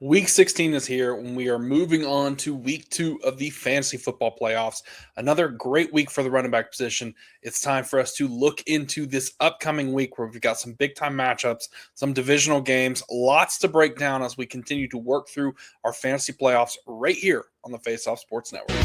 Week 16 is here when we are moving on to week 2 of the fantasy football playoffs. Another great week for the running back position. It's time for us to look into this upcoming week where we've got some big time matchups, some divisional games, lots to break down as we continue to work through our fantasy playoffs right here on the Face Off Sports Network.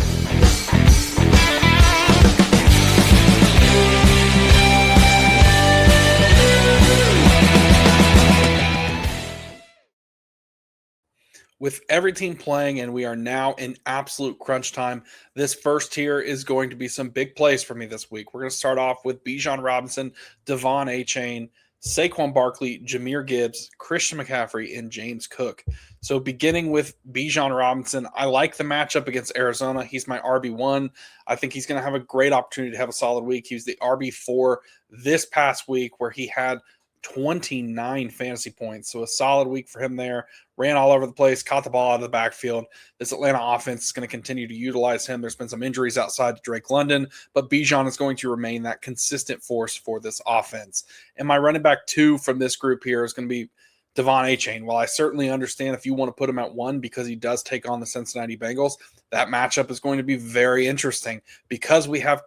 With every team playing, and we are now in absolute crunch time, this first tier is going to be some big plays for me this week. We're going to start off with Bijan Robinson, Devon Achane, Saquon Barkley, Jahmyr Gibbs, Christian McCaffrey, and James Cook. So beginning with Bijan Robinson, I like the matchup against Arizona. He's my RB1. I think he's going to have a great opportunity to have a solid week. He was the RB4 this past week where he had 29 fantasy points. So a solid week for him there. Ran all over the place, caught the ball out of the backfield. This Atlanta offense is going to continue to utilize him. There's been some injuries outside to Drake London, but Bijan is going to remain that consistent force for this offense. And my running back 2 from this group here is going to be Devon Achane. While I certainly understand if you want to put him at 1 because he does take on the Cincinnati Bengals, that matchup is going to be very interesting because we have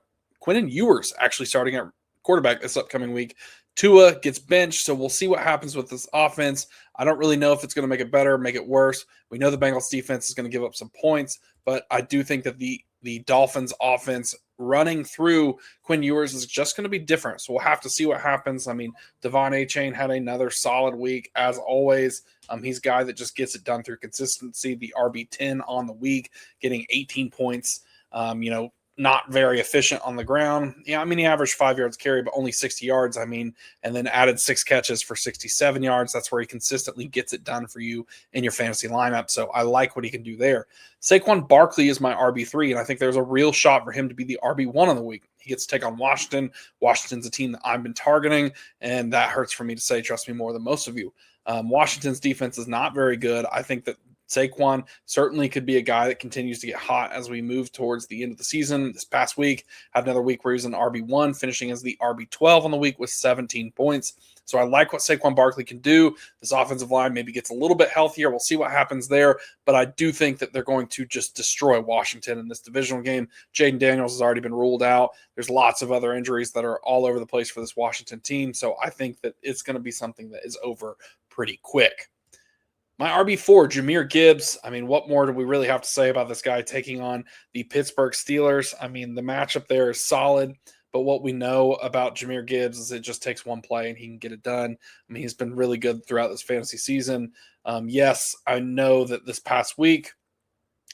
Quinnen Ewers actually starting at quarterback this upcoming week. Tua gets benched, so we'll see what happens with this offense. I don't really know if it's going to make it better, make it worse. We know the Bengals defense is going to give up some points, but I do think that the Dolphins offense running through Quinn Ewers is just going to be different. So we'll have to see what happens. I mean, Devon Achane had another solid week as always. He's a guy that just gets it done through consistency. The RB10 on the week, getting 18 points. Not very efficient on the ground. Yeah, I mean, he averaged 5 yards carry, but only 60 yards. And then added 6 catches for 67 yards. That's where he consistently gets it done for you in your fantasy lineup. So I like what he can do there. Saquon Barkley is my RB3, and I think there's a real shot for him to be the RB1 of the week. He gets to take on Washington. Washington's a team that I've been targeting, and that hurts for me to say, trust me more than most of you. Washington's defense is not very good. I think that Saquon certainly could be a guy that continues to get hot as we move towards the end of the season. This past week, had another week where he was an RB1, finishing as the RB12 on the week with 17 points. So I like what Saquon Barkley can do. This offensive line maybe gets a little bit healthier. We'll see what happens there. But I do think that they're going to just destroy Washington in this divisional game. Jaden Daniels has already been ruled out. There's lots of other injuries that are all over the place for this Washington team. So I think that it's going to be something that is over pretty quick. My RB4, Jahmyr Gibbs. I mean, what more do we really have to say about this guy taking on the Pittsburgh Steelers? I mean, the matchup there is solid, but what we know about Jahmyr Gibbs is it just takes one play and he can get it done. I mean, he's been really good throughout this fantasy season. Yes, I know that this past week,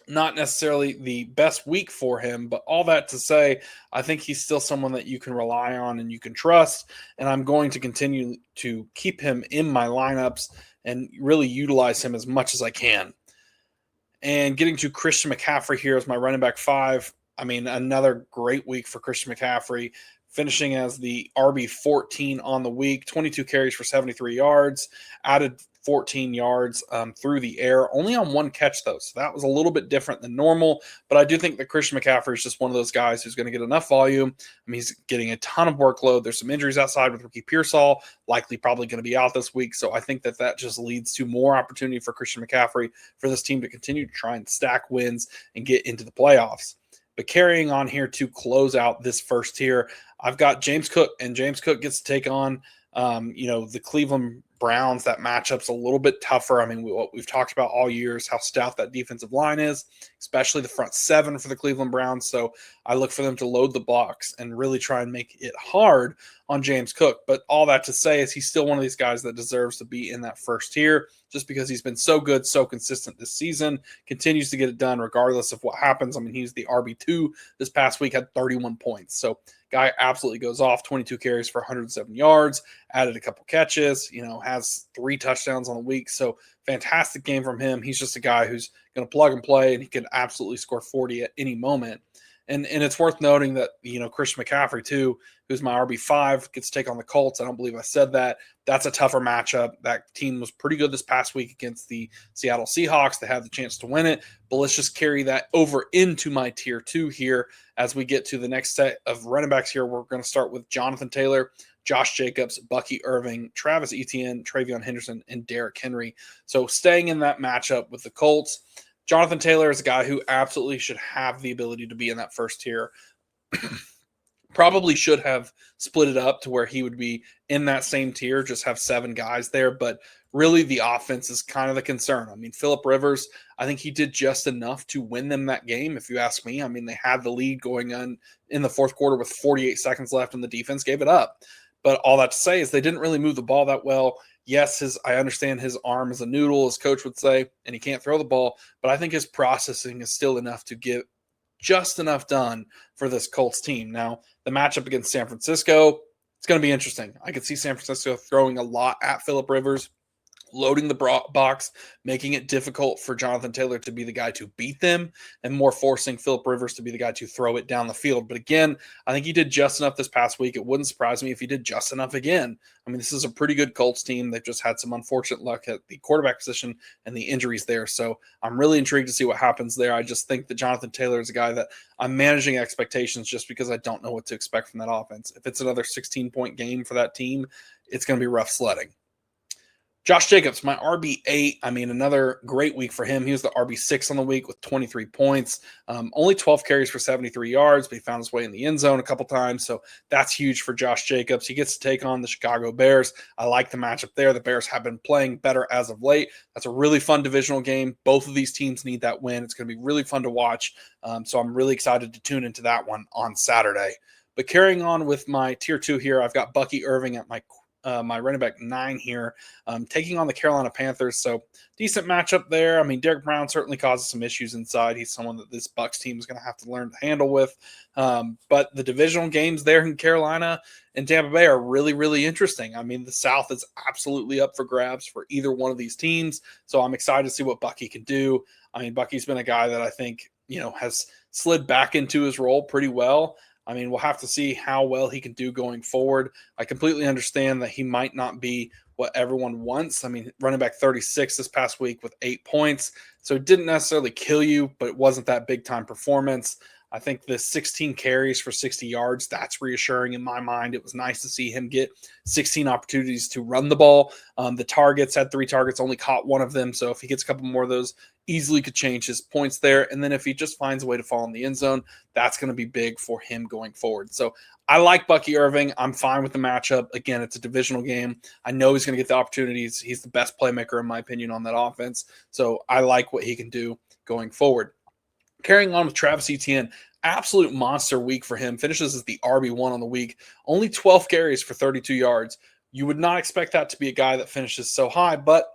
not necessarily the best week for him, but all that to say, I think he's still someone that you can rely on and you can trust, and I'm going to continue to keep him in my lineups and really utilize him as much as I can. And getting to Christian McCaffrey here as my running back 5. I mean, another great week for Christian McCaffrey, finishing as the RB14 on the week, 22 carries for 73 yards, added 14 yards through the air, only on 1 catch though. So that was a little bit different than normal, but I do think that Christian McCaffrey is just one of those guys who's going to get enough volume. I mean, he's getting a ton of workload. There's some injuries outside with Ricky Pearsall, likely probably going to be out this week. So I think that that just leads to more opportunity for Christian McCaffrey for this team to continue to try and stack wins and get into the playoffs. But carrying on here to close out this first tier, I've got James Cook, and James Cook gets to take on, the Cleveland Browns. That matchup's a little bit tougher. I mean, what we've talked about all year is how stout that defensive line is, especially the front 7 for the Cleveland Browns. So I look for them to load the box and really try and make it hard on James Cook. But all that to say is he's still one of these guys that deserves to be in that first tier just because he's been so good, so consistent this season, continues to get it done regardless of what happens. I mean, he's the RB2 this past week, had 31 points. So guy absolutely goes off, 22 carries for 107 yards, added a couple catches, has 3 touchdowns on the week. So fantastic game from him. He's just a guy who's going to plug and play, and he can absolutely score 40 at any moment. And it's worth noting that, Christian McCaffrey, too, who's my RB5, gets to take on the Colts. I don't believe I said that. That's a tougher matchup. That team was pretty good this past week against the Seattle Seahawks. They had the chance to win it. But let's just carry that over into my tier 2 here as we get to the next set of running backs here. We're going to start with Jonathan Taylor. Josh Jacobs, Bucky Irving, Travis Etienne, Travion Henderson, and Derrick Henry. So staying in that matchup with the Colts, Jonathan Taylor is a guy who absolutely should have the ability to be in that first tier. Probably should have split it up to where he would be in that same tier, just have 7 guys there. But really, the offense is kind of the concern. I mean, Phillip Rivers, I think he did just enough to win them that game, if you ask me. I mean, they had the lead going on in the fourth quarter with 48 seconds left, and the defense gave it up. But all that to say is they didn't really move the ball that well. Yes, I understand his arm is a noodle, as coach would say, and he can't throw the ball. But I think his processing is still enough to get just enough done for this Colts team. Now, the matchup against San Francisco, it's going to be interesting. I could see San Francisco throwing a lot at Phillip Rivers, loading the box, making it difficult for Jonathan Taylor to be the guy to beat them, and more forcing Phillip Rivers to be the guy to throw it down the field. But again, I think he did just enough this past week. It wouldn't surprise me if he did just enough again. I mean, this is a pretty good Colts team. They've just had some unfortunate luck at the quarterback position and the injuries there. So I'm really intrigued to see what happens there. I just think that Jonathan Taylor is a guy that I'm managing expectations just because I don't know what to expect from that offense. If it's another 16-point game for that team, it's going to be rough sledding. Josh Jacobs, my RB8. I mean, another great week for him. He was the RB6 on the week with 23 points. Only 12 carries for 73 yards, but he found his way in the end zone a couple times. So that's huge for Josh Jacobs. He gets to take on the Chicago Bears. I like the matchup there. The Bears have been playing better as of late. That's a really fun divisional game. Both of these teams need that win. It's going to be really fun to watch. So I'm really excited to tune into that one on Saturday. But carrying on with my tier 2 here, I've got Bucky Irving at my running back 9 here, taking on the Carolina Panthers. So decent matchup there. I mean, Derek Brown certainly causes some issues inside. He's someone that this Bucs team is going to have to learn to handle with. But the divisional games there in Carolina and Tampa Bay are really, really interesting. I mean, the South is absolutely up for grabs for either one of these teams. So I'm excited to see what Bucky can do. I mean, Bucky's been a guy that I think, has slid back into his role pretty well. I mean, we'll have to see how well he can do going forward. I completely understand that he might not be what everyone wants. I mean, running back 36 this past week with 8 points. So it didn't necessarily kill you, but it wasn't that big time performance. I think the 16 carries for 60 yards, that's reassuring in my mind. It was nice to see him get 16 opportunities to run the ball. The targets, had 3 targets, only caught 1 of them. So if he gets a couple more of those, easily could change his points there. And then if he just finds a way to fall in the end zone, that's going to be big for him going forward. So I like Bucky Irving. I'm fine with the matchup. Again, it's a divisional game. I know he's going to get the opportunities. He's the best playmaker, in my opinion, on that offense. So I like what he can do going forward. Carrying on with Travis Etienne, absolute monster week for him. Finishes as the RB1 on the week. Only 12 carries for 32 yards. You would not expect that to be a guy that finishes so high, but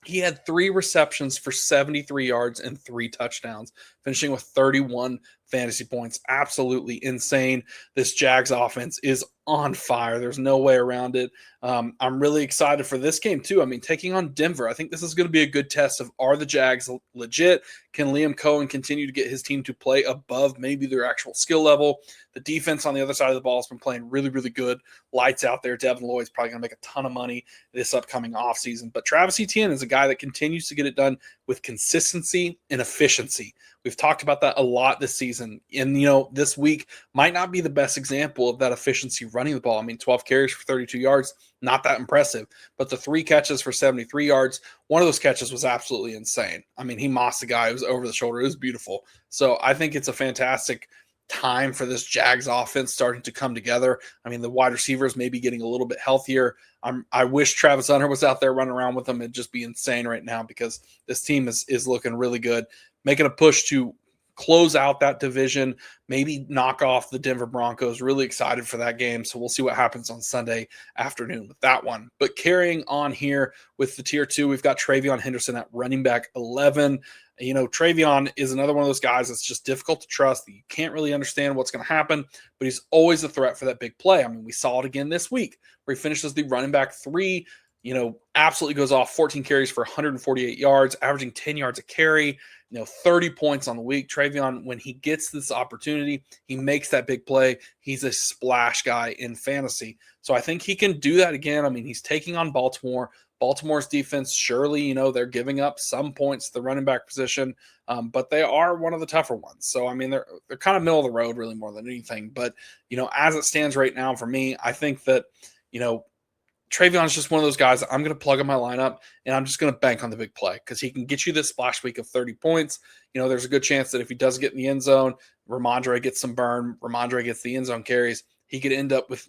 he had 3 receptions for 73 yards and 3 touchdowns, finishing with 31 fantasy points. Absolutely insane. This Jags offense is on fire. There's no way around it. I'm really excited for this game too. I mean, taking on Denver, I think this is going to be a good test of, are the Jags legit? Can Liam Cohen continue to get his team to play above maybe their actual skill level? The defense on the other side of the ball has been playing really, really good. Lights out there. Devin Lloyd's probably going to make a ton of money this upcoming offseason. But Travis Etienne is a guy that continues to get it done with consistency and efficiency. We've talked about that a lot this season. And, this week might not be the best example of that efficiency running the ball. I mean, 12 carries for 32 yards, not that impressive. But the 3 catches for 73 yards, one of those catches was absolutely insane. I mean, he mossed the guy. It was over the shoulder. It was beautiful. So I think it's a fantastic time for this Jags offense starting to come together. I mean, the wide receivers may be getting a little bit healthier. I wish Travis Hunter was out there running around with them. It'd just be insane right now because this team is looking really good, making a push to close out that division, maybe knock off the Denver Broncos. Really excited for that game. So we'll see what happens on Sunday afternoon with that one. But carrying on here with the tier 2, we've got Travion Henderson at running back 11. Travion is another one of those guys that's just difficult to trust. You can't really understand what's going to happen, but he's always a threat for that big play. I mean, we saw it again this week where he finishes the running back 3, absolutely goes off 14 carries for 148 yards, averaging 10 yards a carry, 30 points on the week. Travion, when he gets this opportunity, he makes that big play. He's a splash guy in fantasy. So I think he can do that again. I mean, he's taking on Baltimore. Baltimore's defense, surely, they're giving up some points to the running back position, but they are one of the tougher ones. So, I mean, they're kind of middle of the road really more than anything. But, as it stands right now for me, I think that, Trayvon's just one of those guys that I'm going to plug in my lineup, and I'm just going to bank on the big play because he can get you this splash week of 30 points. There's a good chance that if he does get in the end zone, Ramondre gets some burn, Ramondre gets the end zone carries, he could end up with,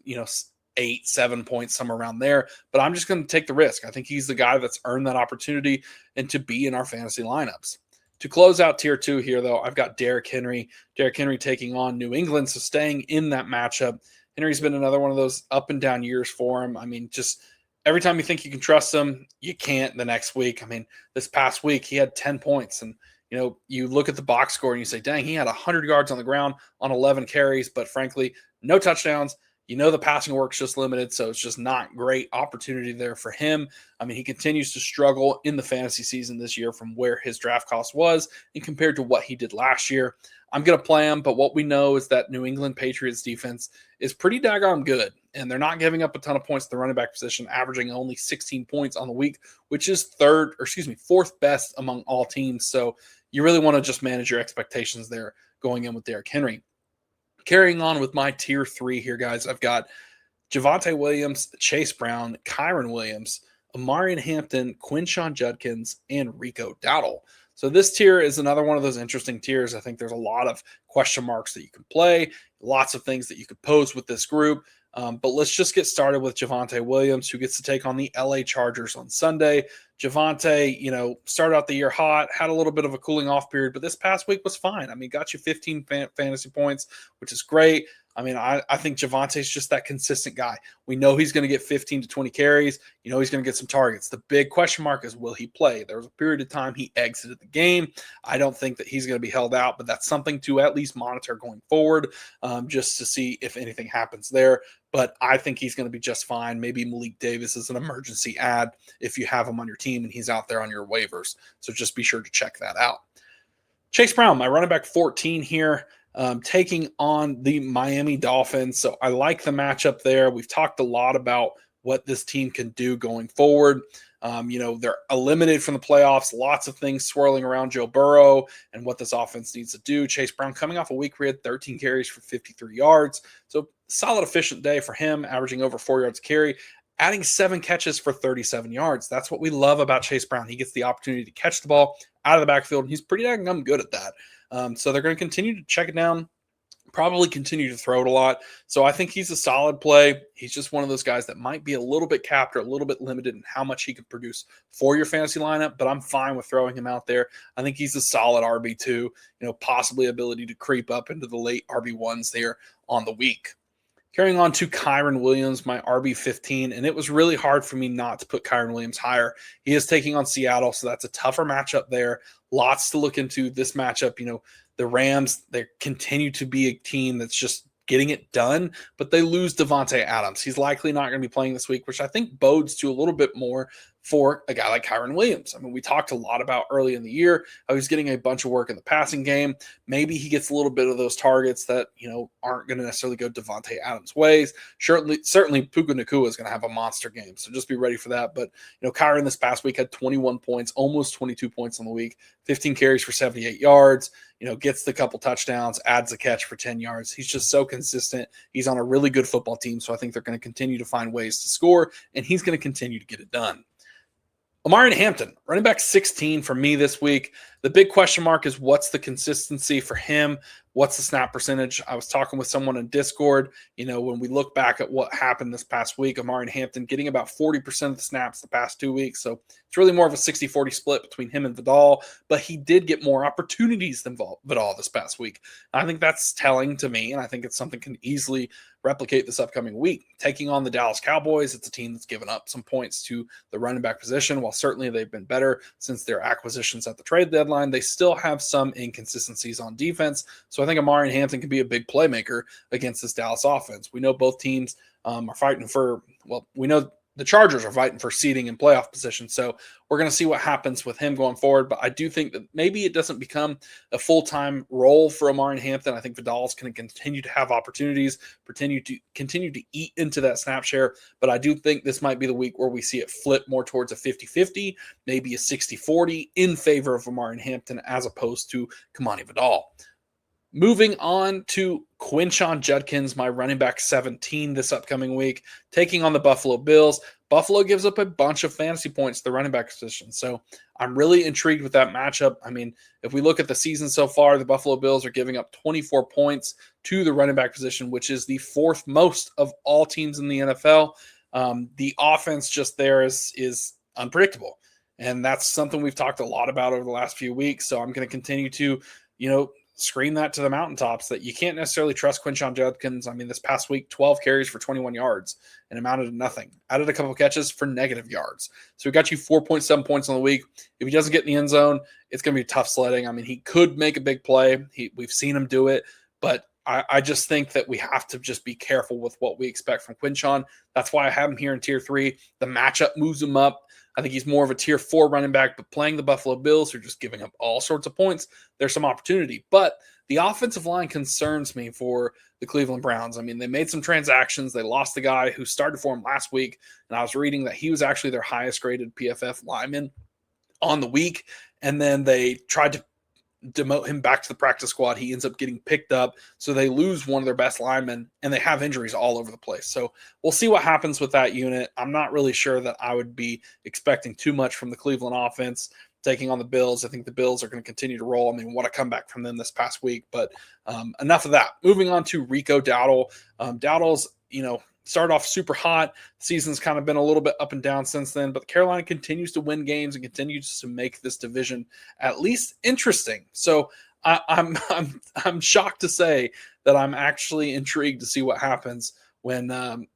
8-7 points, somewhere around there. But I'm just going to take the risk. I think he's the guy that's earned that opportunity and to be in our fantasy lineups. To close out tier 2 here, though, I've got Derrick Henry. Derrick Henry taking on New England, so staying in that matchup. Henry's been another one of those up and down years for him. I mean, just every time you think you can trust him, you can't the next week. I mean, this past week, he had 10 points. And, you look at the box score and you say, dang, he had 100 yards on the ground on 11 carries. But frankly, no touchdowns. The passing work's just limited, so it's just not great opportunity there for him. I mean, he continues to struggle in the fantasy season this year from where his draft cost was and compared to what he did last year. I'm going to play him, but what we know is that New England Patriots defense is pretty daggone good, and they're not giving up a ton of points to the running back position, averaging only 16 points on the week, which is fourth best among all teams. So you really want to just manage your expectations there going in with Derrick Henry. Carrying on with my tier 3 here, guys, I've got Javonte Williams, Chase Brown, Kyren Williams, Amarian Hampton, Quinshon Judkins, and Rico Dowdle. So this tier is another one of those interesting tiers. I think there's a lot of question marks that you can play, lots of things that you could pose with this group. But let's just get started with Javonte Williams, who gets to take on the LA Chargers on Sunday. Javonte, started out the year hot, had a little bit of a cooling off period, but this past week was fine. I mean, got you 15 fantasy points, which is great. I mean, I think Javonte's just that consistent guy. We know he's going to get 15 to 20 carries. He's going to get some targets. The big question mark is, will he play? There was a period of time he exited the game. I don't think that he's going to be held out, but that's something to at least monitor going forward, just to see if anything happens there. But I think he's going to be just fine. Maybe Malik Davis is an emergency add if you have him on your team and he's out there on your waivers. So just be sure to check that out. Chase Brown, my running back 14 here, taking on the Miami Dolphins. So I like the matchup there. We've talked a lot about what this team can do going forward. They're eliminated from the playoffs, lots of things swirling around Joe Burrow and what this offense needs to do. Chase Brown coming off a week where he had 13 carries for 53 yards. So solid, efficient day for him, averaging over 4 yards a carry, adding 7 catches for 37 yards. That's what we love about Chase Brown. He gets the opportunity to catch the ball out of the backfield, and he's pretty dang good at that. So they're going to continue to check it down, probably continue to throw it a lot. So I think he's a solid play. He's just one of those guys that might be a little bit capped or a little bit limited in how much he can produce for your fantasy lineup, but I'm fine with throwing him out there. I think he's a solid RB2, possibly ability to creep up into the late RB1s there on the week. Carrying on to Kyren Williams, my RB15, and it was really hard for me not to put Kyren Williams higher. He is taking on Seattle, so that's a tougher matchup there. Lots to look into this matchup. The Rams, they continue to be a team that's just getting it done, but they lose Devontae Adams. He's likely not going to be playing this week, which I think bodes to a little bit more for a guy like Kyren Williams. I mean, we talked a lot about early in the year how he's getting a bunch of work in the passing game. Maybe he gets a little bit of those targets that, aren't going to necessarily go Devontae Adams' ways. Certainly Puka Nacua is going to have a monster game, so just be ready for that. But, Kyren this past week had 21 points, almost 22 points on the week, 15 carries for 78 yards, gets the couple touchdowns, adds a catch for 10 yards. He's just so consistent. He's on a really good football team, so I think they're going to continue to find ways to score, and he's going to continue to get it done. Amarian Hampton, running back 16 for me this week. The big question mark is what's the consistency for him? What's the snap percentage? I was talking with someone in Discord. When we look back at what happened this past week, Amarian Hampton getting about 40% of the snaps the past 2 weeks. So it's really more of a 60-40 split between him and Vidal, but he did get more opportunities than Vidal this past week. I think that's telling to me, and I think it's something can easily replicate this upcoming week. Taking on the Dallas Cowboys, it's a team that's given up some points to the running back position. While certainly they've been better since their acquisitions at the trade deadline, they still have some inconsistencies on defense. So I think Amarian Hampton can be a big playmaker against this Dallas offense. We know both teams are fighting for, we know the Chargers are fighting for seeding and playoff position. So we're going to see what happens with him going forward. But I do think that maybe it doesn't become a full-time role for Amarian Hampton. I think Vidal's going to continue to have opportunities, continue to eat into that snap share. But I do think this might be the week where we see it flip more towards a 50-50, maybe a 60-40 in favor of Amarian Hampton as opposed to Kamani Vidal. Moving on to Quinshon Judkins, my running back 17 this upcoming week, taking on the Buffalo Bills. Buffalo gives up a bunch of fantasy points to the running back position. So I'm really intrigued with that matchup. I mean, if we look at the season so far, the Buffalo Bills are giving up 24 points to the running back position, which is the fourth most of all teams in the NFL. The offense just there is unpredictable. And that's something we've talked a lot about over the last few weeks. So I'm going to continue to, scream that to the mountaintops that you can't necessarily trust Quinshon Judkins. I mean, this past week, 12 carries for 21 yards and amounted to nothing. Added a couple of catches for negative yards. So he got you 4.7 points on the week. If he doesn't get in the end zone, it's going to be tough sledding. I mean, he could make a big play. We've seen him do it, but I just think that we have to just be careful with what we expect from Quinshon. That's why I have him here in tier 3. The matchup moves him up. I think he's more of a tier 4 running back, but playing the Buffalo Bills, who are just giving up all sorts of points, there's some opportunity. But the offensive line concerns me for the Cleveland Browns. I mean, they made some transactions. They lost the guy who started for him last week, and I was reading that he was actually their highest graded PFF lineman on the week, and then they tried to demote him back to the practice squad. He ends up getting picked up, so they lose one of their best linemen, and they have injuries all over the place. So we'll see what happens with that unit. I'm not really sure that I would be expecting too much from the Cleveland offense taking on the Bills. I think the Bills are going to continue to roll. I mean, what a comeback from them this past week, but enough of that. Moving on to Rico Dowdle. Dowdle's, started off super hot. Season's kind of been a little bit up and down since then, but Carolina continues to win games and continues to make this division at least interesting. So I'm shocked to say that I'm actually intrigued to see what happens when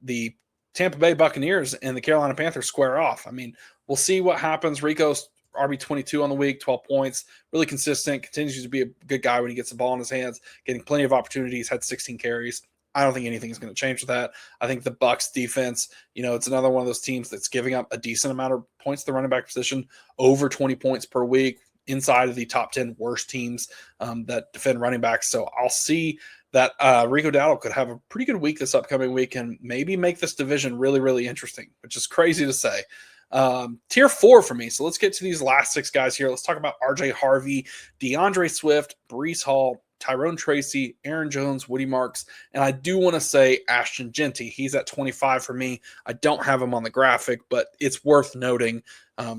the Tampa Bay Buccaneers and the Carolina Panthers square off. I mean, we'll see what happens. Rico's RB22 on the week, 12 points, really consistent, continues to be a good guy when he gets the ball in his hands, getting plenty of opportunities, had 16 carries. I don't think anything is going to change with that. I think the Bucs defense, it's another one of those teams that's giving up a decent amount of points to the running back position, over 20 points per week, inside of the top 10 worst teams that defend running backs. So I'll see that Rico Dowdle could have a pretty good week this upcoming week and maybe make this division really, really interesting, which is crazy to say. Tier 4 for me. So let's get to these last 6 guys here. Let's talk about RJ Harvey, DeAndre Swift, Breece Hall, Tyrone Tracy, Aaron Jones, Woody Marks, and I do want to say Ashton Genty. He's at 25 for me. I don't have him on the graphic, but it's worth noting.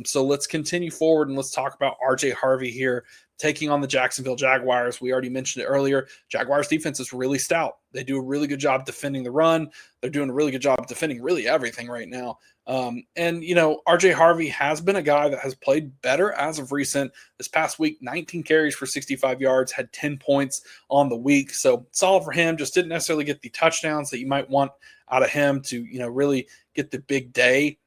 So let's continue forward and let's talk about RJ Harvey here, taking on the Jacksonville Jaguars. We already mentioned it earlier. Jaguars defense is really stout. They do a really good job defending the run. They're doing a really good job defending really everything right now. RJ Harvey has been a guy that has played better as of recent. This past week, 19 carries for 65 yards, had 10 points on the week. So solid for him. Just didn't necessarily get the touchdowns that you might want out of him to, really get the big day.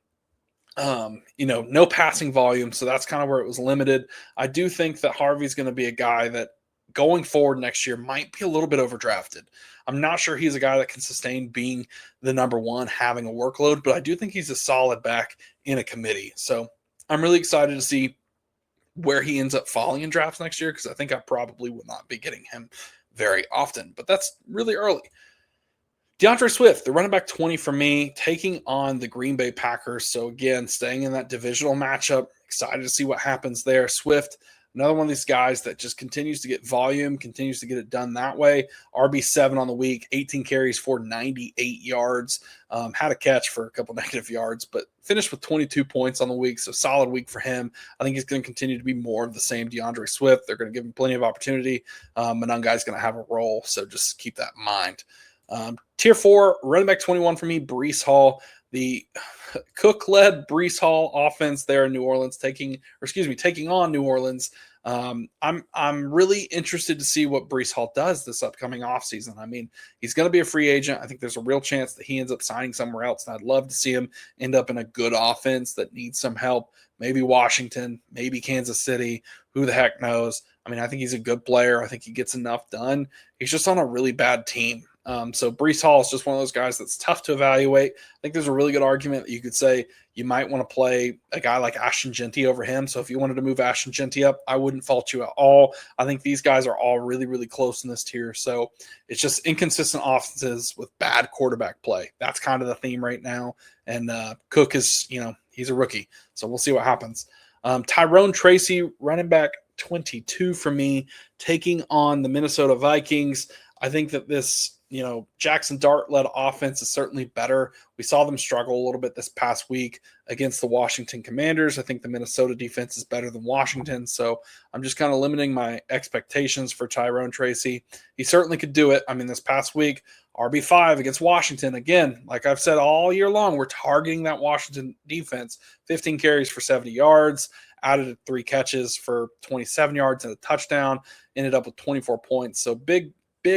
No passing volume. So that's kind of where it was limited. I do think that Harvey's going to be a guy that going forward next year might be a little bit overdrafted. I'm not sure he's a guy that can sustain being the number one, having a workload, but I do think he's a solid back in a committee. So I'm really excited to see where he ends up falling in drafts next year, because I think I probably will not be getting him very often, but that's really early. DeAndre Swift, the running back 20 for me, taking on the Green Bay Packers. So again, staying in that divisional matchup, excited to see what happens there. Swift, another one of these guys that just continues to get volume, continues to get it done that way. RB7 on the week, 18 carries for 98 yards. Had a catch for a couple negative yards, but finished with 22 points on the week. So solid week for him. I think he's going to continue to be more of the same DeAndre Swift. They're going to give him plenty of opportunity. Another guy's going to have a role. So just keep that in mind. Tier 4, running back 21 for me, Breece Hall. The Cook-led Breece Hall offense there in New Orleans, taking on New Orleans. I'm really interested to see what Breece Hall does this upcoming offseason. I mean, he's going to be a free agent. I think there's a real chance that he ends up signing somewhere else, and I'd love to see him end up in a good offense that needs some help. Maybe Washington, maybe Kansas City, who the heck knows? I mean, I think he's a good player. I think he gets enough done. He's just on a really bad team. So Breece Hall is just one of those guys that's tough to evaluate. I think there's a really good argument that you could say you might want to play a guy like Ashton Genty over him. So if you wanted to move Ashton Genty up, I wouldn't fault you at all. I think these guys are all really, really close in this tier. So it's just inconsistent offenses with bad quarterback play. That's kind of the theme right now. And Cook is, he's a rookie. So we'll see what happens. Tyrone Tracy, running back 22 for me, taking on the Minnesota Vikings. I think that this, Jackson Dart-led offense is certainly better. We saw them struggle a little bit this past week against the Washington Commanders. I think the Minnesota defense is better than Washington, so I'm just kind of limiting my expectations for Tyrone Tracy. He certainly could do it. I mean, this past week, RB5 against Washington. Again, like I've said all year long, we're targeting that Washington defense. 15 carries for 70 yards, added 3 catches for 27 yards and a touchdown, ended up with 24 points. So big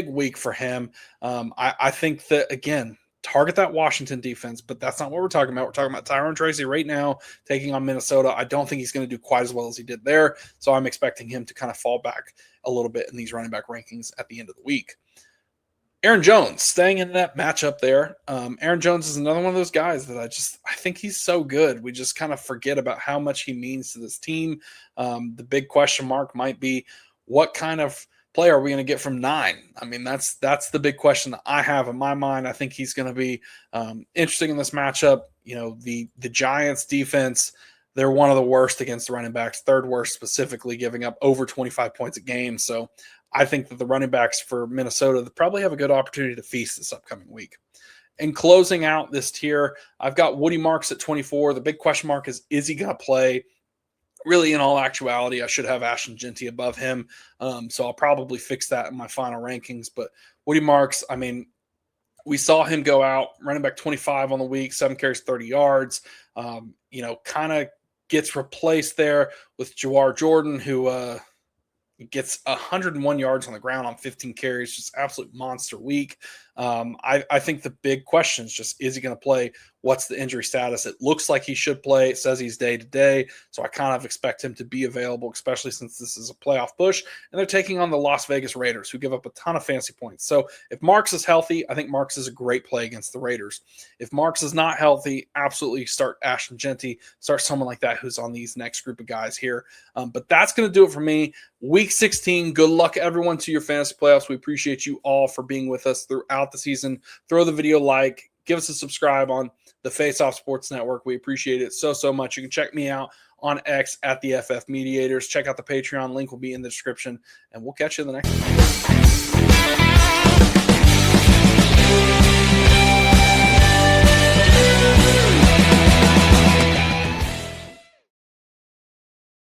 week for him. I think that, again, target that Washington defense, but that's not what we're talking about. We're talking about Tyrone Tracy right now taking on Minnesota. I don't think he's going to do quite as well as he did there, so I'm expecting him to kind of fall back a little bit in these running back rankings at the end of the week. Aaron Jones, staying in that matchup there. Aaron Jones is another one of those guys that I think he's so good. We just kind of forget about how much he means to this team. The big question mark might be, what kind of play are we going to get from 9? I mean, that's the big question that I have in my mind. I think he's going to be interesting in this matchup. The Giants defense, they're one of the worst against the running backs, third worst specifically, giving up over 25 points a game. So I think that the running backs for Minnesota probably have a good opportunity to feast this upcoming week. And closing out this tier, I've got Woody Marks at 24. The big question mark is he going to play? Really, in all actuality, I should have Ashton Jeanty above him. So I'll probably fix that in my final rankings. But Woody Marks, I mean, we saw him go out, running back 25 on the week, 7 carries, 30 yards. Kind of gets replaced there with Jawar Jordan, who gets 101 yards on the ground on 15 carries, just absolute monster week. I think the big question is just, is he going to play? What's the injury status? It looks like he should play. It says he's day-to-day, so I kind of expect him to be available, especially since this is a playoff push, and they're taking on the Las Vegas Raiders, who give up a ton of fantasy points. So if Marks is healthy, I think Marks is a great play against the Raiders. If Marks is not healthy, absolutely start Ashton Jeanty, start someone like that who's on these next group of guys here. But that's going to do it for me. Week 16, good luck, everyone, to your fantasy playoffs. We appreciate you all for being with us throughout the season. Throw the video like, give us a subscribe on the Face Off Sports Network. We appreciate it so much. You can check me out on X at the FF Mediators. Check out the Patreon. Link will be in the description, and we'll catch you in the next one.